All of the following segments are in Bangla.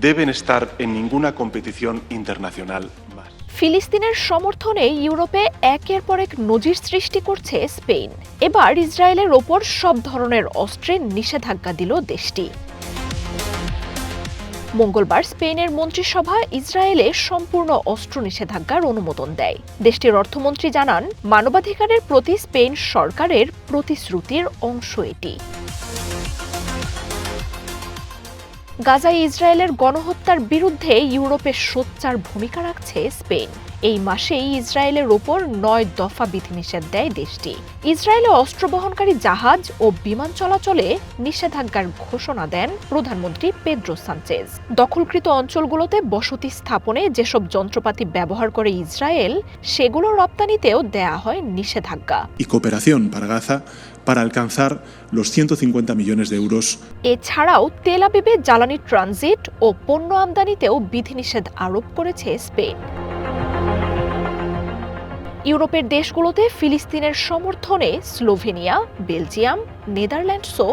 deben estar en ninguna competición internacional más. ফিলিস্তিনের সমর্থনে ইউরোপে একের পর এক নজির সৃষ্টি করছে স্পেন। এবার ইসরায়েলের ওপর সব ধরনের অস্ত্রের নিষেধাজ্ঞা দিল দেশটি। মঙ্গলবার স্পেনের মন্ত্রিসভা ইসরায়েলে সম্পূর্ণ অস্ত্র নিষেধাজ্ঞার অনুমোদন দেয়। দেশটির অর্থমন্ত্রী জানান, মানবাধিকারের প্রতি স্পেন সরকারের প্রতিশ্রুতির অংশ এটি। গাজায় ইসরায়েলের গণহত্যার বিরুদ্ধে ইউরোপে সোচ্চার ভূমিকা রাখছে স্পেন। এই মাসেই ইসরায়েলের ওপর 9 দফা বিধিনিষেধ দেয় দেশটি। ইসরায়েলে অস্ত্র বহনকারী জাহাজ ও বিমান চলাচলে নিষেধাজ্ঞার ঘোষণা দেন প্রধানমন্ত্রী পেদ্রো সানচেজ। দখলকৃত অঞ্চলগুলোতে বসতি স্থাপনে যেসব যন্ত্রপাতি ব্যবহার করে ইসরায়েল, সেগুলো রপ্তানিতেও দেয়া হয় নিষেধাজ্ঞা। Y cooperación para Gaza para alcanzar los 150 millones de euros. এছাড়াও তেল আবিবে জ্বালানি ট্রানজিট ও পণ্য আমদানিতেও বিধিনিষেধ আরোপ করেছে স্পেন। ইউরোপের দেশগুলোতে ফিলিস্তিনের সমর্থনে স্লোভেনিয়া, বেলজিয়াম, নেদারল্যান্ডসও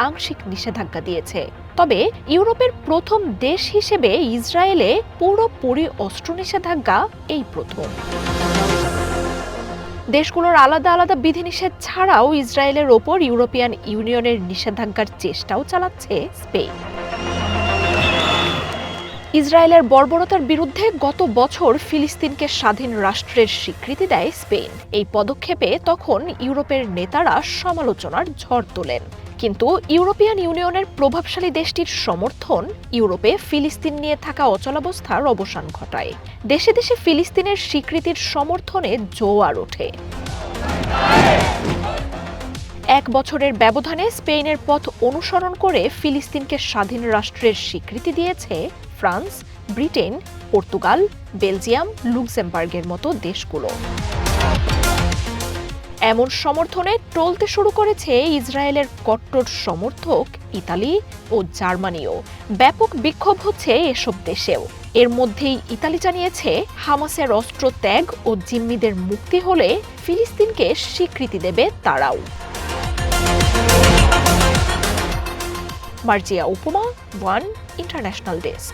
আংশিক নিষেধাজ্ঞা দিয়েছে। তবে ইউরোপের প্রথম দেশ হিসেবে ইসরায়েলে পুরোপুরি অস্ত্র নিষেধাজ্ঞা এই প্রথম। দেশগুলোর আলাদা আলাদা বিধিনিষেধ ছাড়াও ইসরায়েলের ওপর ইউরোপিয়ান ইউনিয়নের নিষেধাজ্ঞার চেষ্টাও চালাচ্ছে স্পেন। ইসরায়েলের বর্বরতার বিরুদ্ধে গত বছর ফিলিস্তিনকে স্বাধীন রাষ্ট্রের স্বীকৃতি দেয় স্পেন। এই পদক্ষেপে তখন ইউরোপের নেতারা সমালোচনার ঝড় তোলেন। কিন্তু ইউরোপিয়ান ইউনিয়নের প্রভাবশালী দেশটির সমর্থন ইউরোপে ফিলিস্তিন নিয়ে থাকা অচলাবস্থার অবসান ঘটায়। দেশে দেশে ফিলিস্তিনের স্বীকৃতির সমর্থনে জোয়ার ওঠে। 1 বছরের ব্যবধানে স্পেনের পথ অনুসরণ করে ফিলিস্তিনকে স্বাধীন রাষ্ট্রের স্বীকৃতি দিয়েছে ফ্রান্স, ব্রিটেন, পর্তুগাল, বেলজিয়াম, লুক্সেমবার্গের মতো দেশগুলো। এমন সমর্থনে টলতে শুরু করেছে ইসরায়েলের কট্টর সমর্থক ইতালি ও জার্মানিও। ব্যাপক বিক্ষোভ হচ্ছে এসব দেশেও। এর মধ্যেই ইতালি জানিয়েছে, হামাসের অস্ত্র ত্যাগ ও জিম্মিদের মুক্তি হলে ফিলিস্তিনকে স্বীকৃতি দেবে তারাও। মার্জিয়া উপমা, ওয়ান ইন্টারন্যাশনাল ডেস্ক।